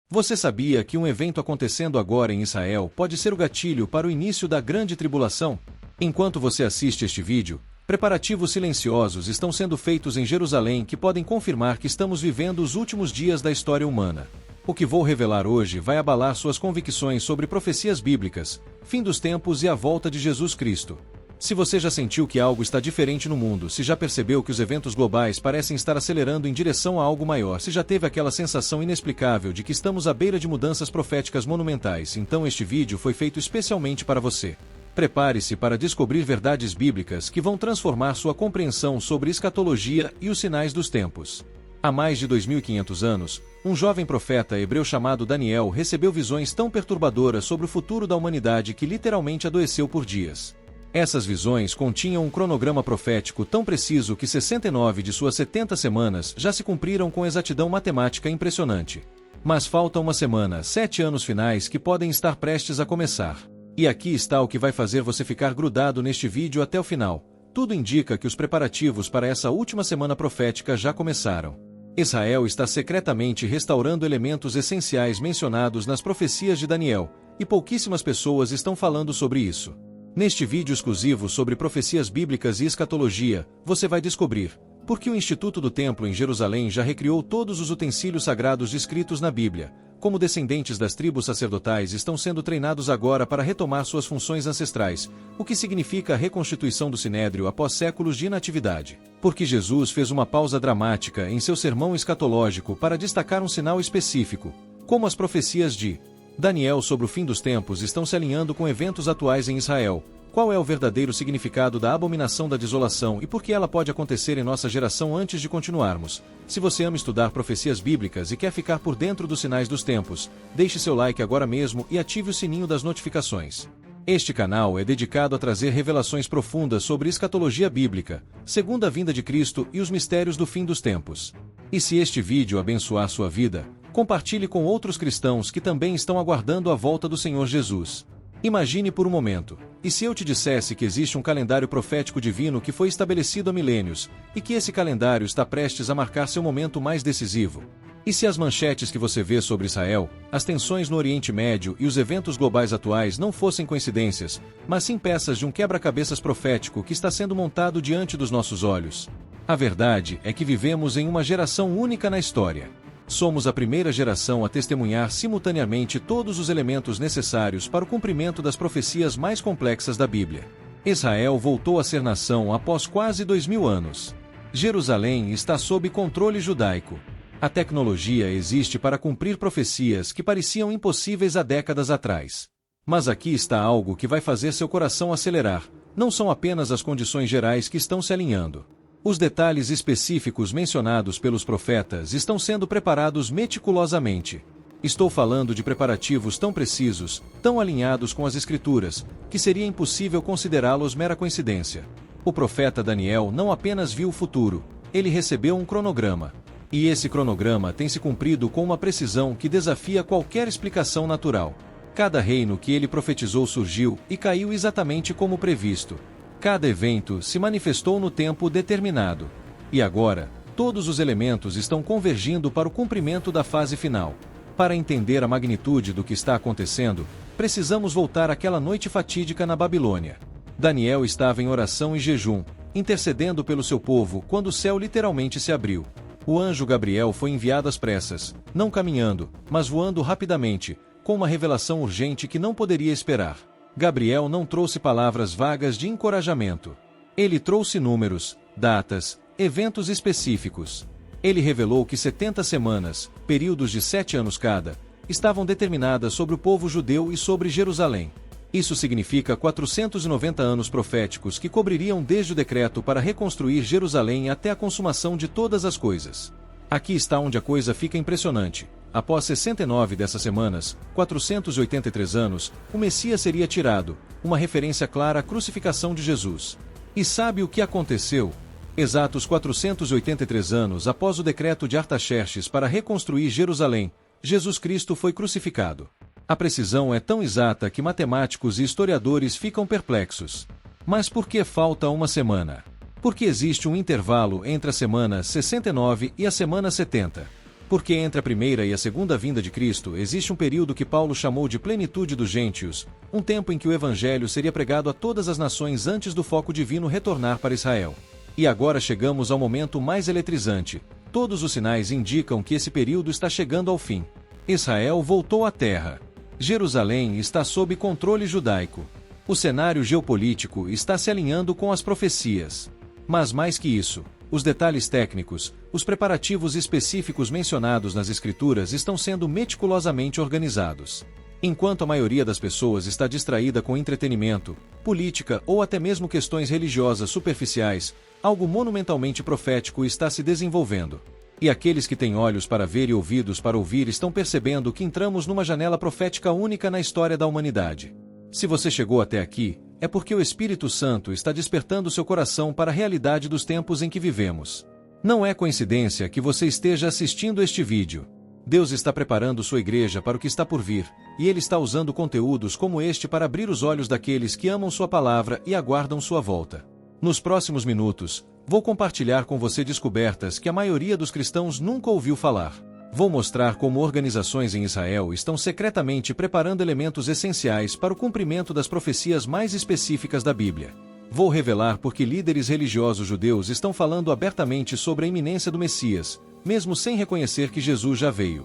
Você sabia que um evento acontecendo agora em Israel pode ser o gatilho para o início da grande tribulação? Enquanto você assiste este vídeo, preparativos silenciosos estão sendo feitos em Jerusalém que podem confirmar que estamos vivendo os últimos dias da história humana. O que vou revelar hoje vai abalar suas convicções sobre profecias bíblicas, fim dos tempos e a volta de Jesus Cristo. Se você já sentiu que algo está diferente no mundo, se já percebeu que os eventos globais parecem estar acelerando em direção a algo maior, se já teve aquela sensação inexplicável de que estamos à beira de mudanças proféticas monumentais, então este vídeo foi feito especialmente para você. Prepare-se para descobrir verdades bíblicas que vão transformar sua compreensão sobre escatologia e os sinais dos tempos. Há mais de 2500 anos, um jovem profeta hebreu chamado Daniel recebeu visões tão perturbadoras sobre o futuro da humanidade que literalmente adoeceu por dias. Essas visões continham um cronograma profético tão preciso que 69 de suas 70 semanas já se cumpriram com exatidão matemática impressionante. Mas falta uma semana, 7 anos finais que podem estar prestes a começar. E aqui está o que vai fazer você ficar grudado neste vídeo até o final. Tudo indica que os preparativos para essa última semana profética já começaram. Israel está secretamente restaurando elementos essenciais mencionados nas profecias de Daniel, e pouquíssimas pessoas estão falando sobre isso. Neste vídeo exclusivo sobre profecias bíblicas e escatologia, você vai descobrir por que o Instituto do Templo em Jerusalém já recriou todos os utensílios sagrados descritos na Bíblia, como descendentes das tribos sacerdotais estão sendo treinados agora para retomar suas funções ancestrais, o que significa a reconstituição do Sinédrio após séculos de inatividade. Porque Jesus fez uma pausa dramática em seu sermão escatológico para destacar um sinal específico, como as profecias de Daniel sobre o fim dos tempos estão se alinhando com eventos atuais em Israel. Qual é o verdadeiro significado da abominação da desolação e por que ela pode acontecer em nossa geração antes de continuarmos? Se você ama estudar profecias bíblicas e quer ficar por dentro dos sinais dos tempos, deixe seu like agora mesmo e ative o sininho das notificações. Este canal é dedicado a trazer revelações profundas sobre escatologia bíblica, segunda vinda de Cristo e os mistérios do fim dos tempos. E se este vídeo abençoar sua vida, compartilhe com outros cristãos que também estão aguardando a volta do Senhor Jesus. Imagine por um momento, e se eu te dissesse que existe um calendário profético divino que foi estabelecido há milênios, e que esse calendário está prestes a marcar seu momento mais decisivo? E se as manchetes que você vê sobre Israel, as tensões no Oriente Médio e os eventos globais atuais não fossem coincidências, mas sim peças de um quebra-cabeças profético que está sendo montado diante dos nossos olhos? A verdade é que vivemos em uma geração única na história. Somos a primeira geração a testemunhar simultaneamente todos os elementos necessários para o cumprimento das profecias mais complexas da Bíblia. Israel voltou a ser nação após quase 2000 anos. Jerusalém está sob controle judaico. A tecnologia existe para cumprir profecias que pareciam impossíveis há décadas atrás. Mas aqui está algo que vai fazer seu coração acelerar. Não são apenas as condições gerais que estão se alinhando. Os detalhes específicos mencionados pelos profetas estão sendo preparados meticulosamente. Estou falando de preparativos tão precisos, tão alinhados com as Escrituras, que seria impossível considerá-los mera coincidência. O profeta Daniel não apenas viu o futuro, ele recebeu um cronograma. E esse cronograma tem se cumprido com uma precisão que desafia qualquer explicação natural. Cada reino que ele profetizou surgiu e caiu exatamente como previsto. Cada evento se manifestou no tempo determinado. E agora, todos os elementos estão convergindo para o cumprimento da fase final. Para entender a magnitude do que está acontecendo, precisamos voltar àquela noite fatídica na Babilônia. Daniel estava em oração e jejum, intercedendo pelo seu povo quando o céu literalmente se abriu. O anjo Gabriel foi enviado às pressas, não caminhando, mas voando rapidamente, com uma revelação urgente que não poderia esperar. Gabriel não trouxe palavras vagas de encorajamento. Ele trouxe números, datas, eventos específicos. Ele revelou que 70 semanas, períodos de 7 anos cada, estavam determinadas sobre o povo judeu e sobre Jerusalém. Isso significa 490 anos proféticos que cobririam desde o decreto para reconstruir Jerusalém até a consumação de todas as coisas. Aqui está onde a coisa fica impressionante. Após 69 dessas semanas, 483 anos, o Messias seria tirado, uma referência clara à crucificação de Jesus. E sabe o que aconteceu? Exatos 483 anos após o decreto de Artaxerxes para reconstruir Jerusalém, Jesus Cristo foi crucificado. A precisão é tão exata que matemáticos e historiadores ficam perplexos. Mas por que falta uma semana? Porque existe um intervalo entre a semana 69 e a semana 70. Porque entre a primeira e a segunda vinda de Cristo existe um período que Paulo chamou de plenitude dos gentios, um tempo em que o evangelho seria pregado a todas as nações antes do foco divino retornar para Israel. E agora chegamos ao momento mais eletrizante. Todos os sinais indicam que esse período está chegando ao fim. Israel voltou à terra. Jerusalém está sob controle judaico. O cenário geopolítico está se alinhando com as profecias. Mas mais que isso, os detalhes técnicos, os preparativos específicos mencionados nas Escrituras estão sendo meticulosamente organizados. Enquanto a maioria das pessoas está distraída com entretenimento, política ou até mesmo questões religiosas superficiais, algo monumentalmente profético está se desenvolvendo. E aqueles que têm olhos para ver e ouvidos para ouvir estão percebendo que entramos numa janela profética única na história da humanidade. Se você chegou até aqui, é porque o Espírito Santo está despertando seu coração para a realidade dos tempos em que vivemos. Não é coincidência que você esteja assistindo este vídeo. Deus está preparando sua igreja para o que está por vir, e Ele está usando conteúdos como este para abrir os olhos daqueles que amam sua palavra e aguardam sua volta. Nos próximos minutos, vou compartilhar com você descobertas que a maioria dos cristãos nunca ouviu falar. Vou mostrar como organizações em Israel estão secretamente preparando elementos essenciais para o cumprimento das profecias mais específicas da Bíblia. Vou revelar por que líderes religiosos judeus estão falando abertamente sobre a iminência do Messias, mesmo sem reconhecer que Jesus já veio.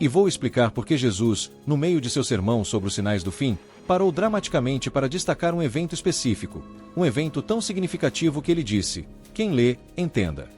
E vou explicar por que Jesus, no meio de seu sermão sobre os sinais do fim, parou dramaticamente para destacar um evento específico, um evento tão significativo que ele disse: quem lê, entenda.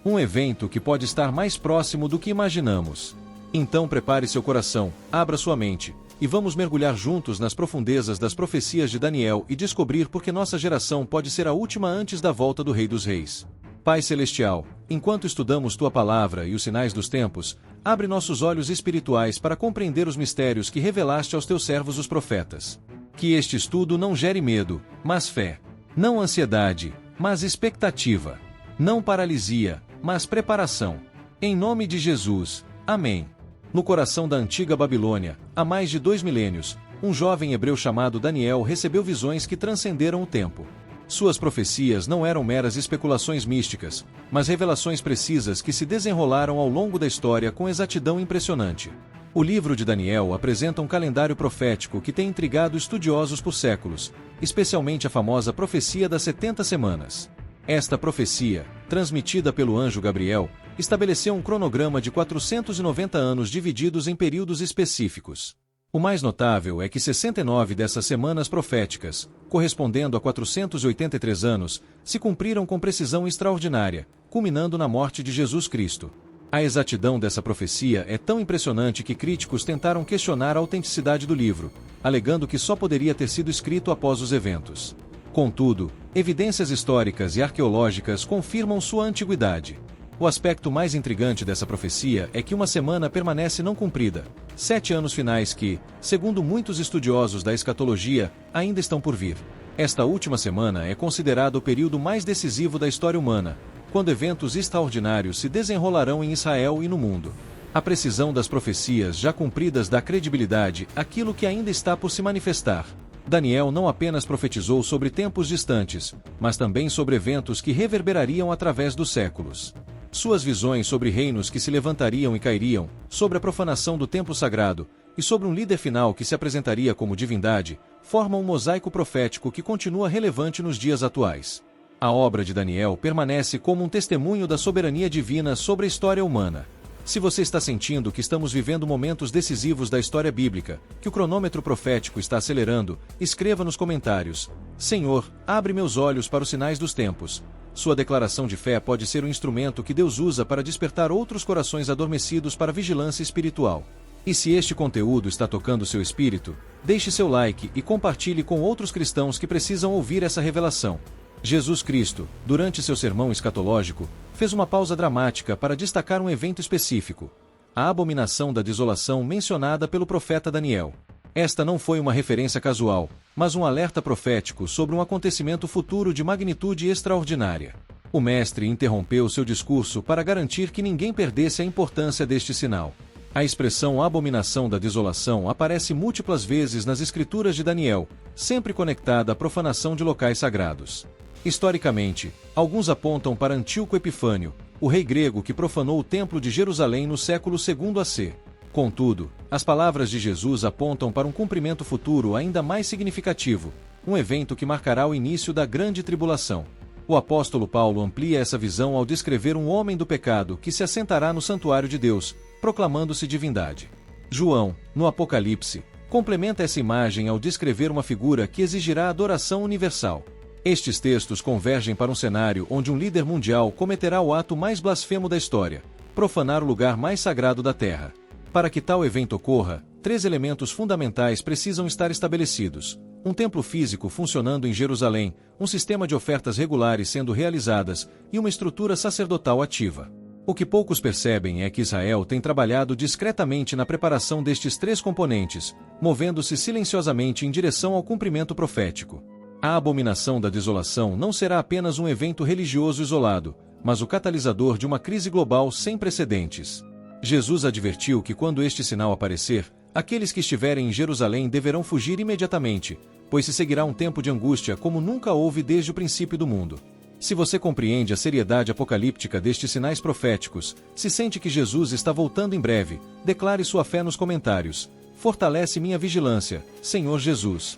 Um evento que pode estar mais próximo do que imaginamos. Então prepare seu coração, abra sua mente, e vamos mergulhar juntos nas profundezas das profecias de Daniel e descobrir por que nossa geração pode ser a última antes da volta do Rei dos Reis. Pai Celestial, enquanto estudamos Tua Palavra e os sinais dos tempos, abre nossos olhos espirituais para compreender os mistérios que revelaste aos Teus servos os profetas. Que este estudo não gere medo, mas fé. Não ansiedade, mas expectativa. Não paralisia, mas preparação. Em nome de Jesus. Amém. No coração da antiga Babilônia, há mais de 2 milênios, um jovem hebreu chamado Daniel recebeu visões que transcenderam o tempo. Suas profecias não eram meras especulações místicas, mas revelações precisas que se desenrolaram ao longo da história com exatidão impressionante. O livro de Daniel apresenta um calendário profético que tem intrigado estudiosos por séculos, especialmente a famosa profecia das 70 semanas. Esta profecia, transmitida pelo anjo Gabriel, estabeleceu um cronograma de 490 anos divididos em períodos específicos. O mais notável é que 69 dessas semanas proféticas, correspondendo a 483 anos, se cumpriram com precisão extraordinária, culminando na morte de Jesus Cristo. A exatidão dessa profecia é tão impressionante que críticos tentaram questionar a autenticidade do livro, alegando que só poderia ter sido escrito após os eventos. Contudo, evidências históricas e arqueológicas confirmam sua antiguidade. O aspecto mais intrigante dessa profecia é que uma semana permanece não cumprida, 7 anos finais que, segundo muitos estudiosos da escatologia, ainda estão por vir. Esta última semana é considerada o período mais decisivo da história humana, quando eventos extraordinários se desenrolarão em Israel e no mundo. A precisão das profecias já cumpridas dá credibilidade àquilo que ainda está por se manifestar. Daniel não apenas profetizou sobre tempos distantes, mas também sobre eventos que reverberariam através dos séculos. Suas visões sobre reinos que se levantariam e cairiam, sobre a profanação do templo sagrado, e sobre um líder final que se apresentaria como divindade, formam um mosaico profético que continua relevante nos dias atuais. A obra de Daniel permanece como um testemunho da soberania divina sobre a história humana. Se você está sentindo que estamos vivendo momentos decisivos da história bíblica, que o cronômetro profético está acelerando, escreva nos comentários: Senhor, abre meus olhos para os sinais dos tempos. Sua declaração de fé pode ser um instrumento que Deus usa para despertar outros corações adormecidos para a vigilância espiritual. E se este conteúdo está tocando seu espírito, deixe seu like e compartilhe com outros cristãos que precisam ouvir essa revelação. Jesus Cristo, durante seu sermão escatológico, fez uma pausa dramática para destacar um evento específico: a abominação da desolação mencionada pelo profeta Daniel. Esta não foi uma referência casual, mas um alerta profético sobre um acontecimento futuro de magnitude extraordinária. O mestre interrompeu seu discurso para garantir que ninguém perdesse a importância deste sinal. A expressão abominação da desolação aparece múltiplas vezes nas escrituras de Daniel, sempre conectada à profanação de locais sagrados. Historicamente, alguns apontam para Antíoco Epifânio, o rei grego que profanou o Templo de Jerusalém no século II AC. Contudo, as palavras de Jesus apontam para um cumprimento futuro ainda mais significativo, um evento que marcará o início da Grande Tribulação. O apóstolo Paulo amplia essa visão ao descrever um homem do pecado que se assentará no santuário de Deus, proclamando-se divindade. João, no Apocalipse, complementa essa imagem ao descrever uma figura que exigirá adoração universal. Estes textos convergem para um cenário onde um líder mundial cometerá o ato mais blasfemo da história: profanar o lugar mais sagrado da Terra. Para que tal evento ocorra, 3 elementos fundamentais precisam estar estabelecidos: um templo físico funcionando em Jerusalém, um sistema de ofertas regulares sendo realizadas e uma estrutura sacerdotal ativa. O que poucos percebem é que Israel tem trabalhado discretamente na preparação destes 3 componentes, movendo-se silenciosamente em direção ao cumprimento profético. A abominação da desolação não será apenas um evento religioso isolado, mas o catalisador de uma crise global sem precedentes. Jesus advertiu que quando este sinal aparecer, aqueles que estiverem em Jerusalém deverão fugir imediatamente, pois se seguirá um tempo de angústia como nunca houve desde o princípio do mundo. Se você compreende a seriedade apocalíptica destes sinais proféticos, se sente que Jesus está voltando em breve, declare sua fé nos comentários. Fortalece minha vigilância, Senhor Jesus.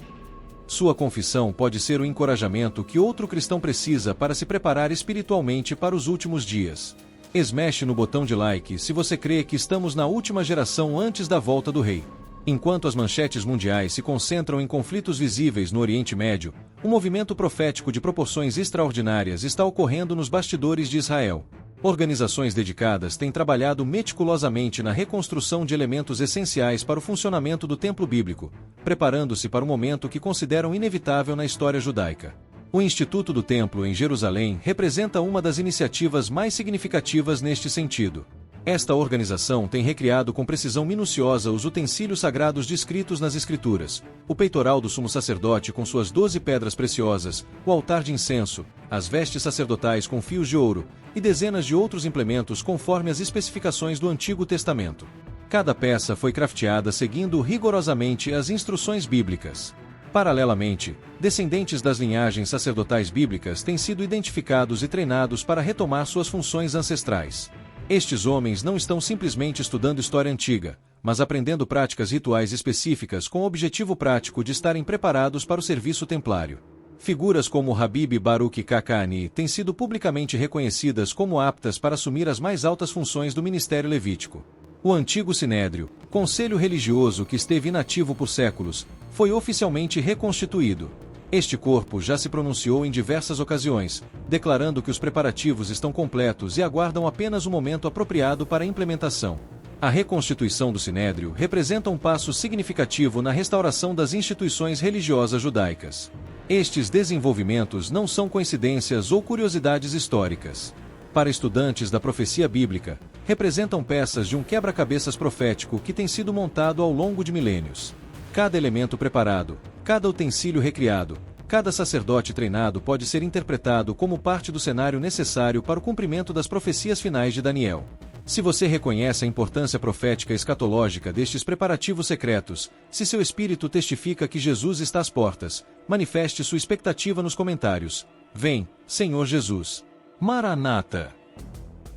Sua confissão pode ser o encorajamento que outro cristão precisa para se preparar espiritualmente para os últimos dias. Esmexe no botão de like se você crê que estamos na última geração antes da volta do Rei. Enquanto as manchetes mundiais se concentram em conflitos visíveis no Oriente Médio, um movimento profético de proporções extraordinárias está ocorrendo nos bastidores de Israel. Organizações dedicadas têm trabalhado meticulosamente na reconstrução de elementos essenciais para o funcionamento do templo bíblico, preparando-se para um momento que consideram inevitável na história judaica. O Instituto do Templo em Jerusalém representa uma das iniciativas mais significativas neste sentido. Esta organização tem recriado com precisão minuciosa os utensílios sagrados descritos nas Escrituras: o peitoral do sumo sacerdote com suas 12 pedras preciosas, o altar de incenso, as vestes sacerdotais com fios de ouro, e dezenas de outros implementos conforme as especificações do Antigo Testamento. Cada peça foi crafteada seguindo rigorosamente as instruções bíblicas. Paralelamente, descendentes das linhagens sacerdotais bíblicas têm sido identificados e treinados para retomar suas funções ancestrais. Estes homens não estão simplesmente estudando história antiga, mas aprendendo práticas rituais específicas com o objetivo prático de estarem preparados para o serviço templário. Figuras como Habib Baruch Kakani têm sido publicamente reconhecidas como aptas para assumir as mais altas funções do ministério levítico. O antigo Sinédrio, conselho religioso que esteve inativo por séculos, foi oficialmente reconstituído. Este corpo já se pronunciou em diversas ocasiões, declarando que os preparativos estão completos e aguardam apenas o momento apropriado para a implementação. A reconstituição do Sinédrio representa um passo significativo na restauração das instituições religiosas judaicas. Estes desenvolvimentos não são coincidências ou curiosidades históricas. Para estudantes da profecia bíblica, representam peças de um quebra-cabeças profético que tem sido montado ao longo de milênios. Cada elemento preparado, cada utensílio recriado, cada sacerdote treinado pode ser interpretado como parte do cenário necessário para o cumprimento das profecias finais de Daniel. Se você reconhece a importância profética escatológica destes preparativos secretos, se seu espírito testifica que Jesus está às portas, manifeste sua expectativa nos comentários. Vem, Senhor Jesus. Maranata.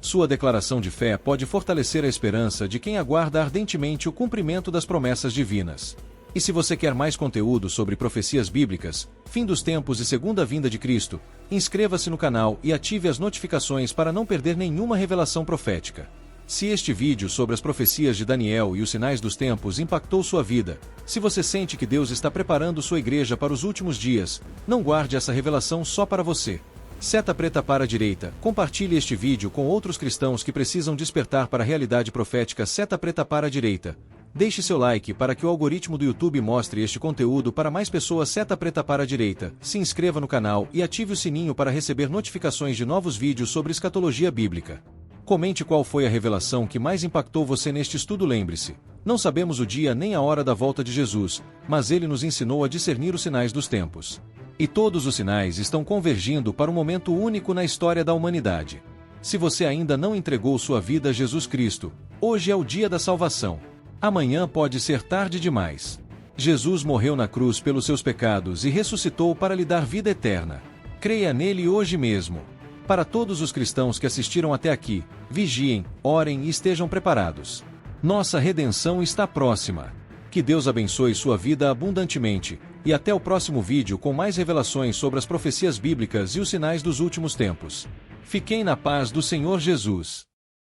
Sua declaração de fé pode fortalecer a esperança de quem aguarda ardentemente o cumprimento das promessas divinas. E se você quer mais conteúdo sobre profecias bíblicas, fim dos tempos e segunda vinda de Cristo, inscreva-se no canal e ative as notificações para não perder nenhuma revelação profética. Se este vídeo sobre as profecias de Daniel e os sinais dos tempos impactou sua vida, se você sente que Deus está preparando sua igreja para os últimos dias, não guarde essa revelação só para você. Seta preta para a direita, compartilhe este vídeo com outros cristãos que precisam despertar para a realidade profética. Seta preta para a direita. Deixe seu like para que o algoritmo do YouTube mostre este conteúdo para mais pessoas. Seta preta para a direita. Se inscreva no canal e ative o sininho para receber notificações de novos vídeos sobre escatologia bíblica. Comente qual foi a revelação que mais impactou você neste estudo. Lembre-se, não sabemos o dia nem a hora da volta de Jesus, mas ele nos ensinou a discernir os sinais dos tempos. E todos os sinais estão convergindo para um momento único na história da humanidade. Se você ainda não entregou sua vida a Jesus Cristo, hoje é o dia da salvação. Amanhã pode ser tarde demais. Jesus morreu na cruz pelos seus pecados e ressuscitou para lhe dar vida eterna. Creia nele hoje mesmo. Para todos os cristãos que assistiram até aqui, vigiem, orem e estejam preparados. Nossa redenção está próxima. Que Deus abençoe sua vida abundantemente, e até o próximo vídeo com mais revelações sobre as profecias bíblicas e os sinais dos últimos tempos. Fiquem na paz do Senhor Jesus.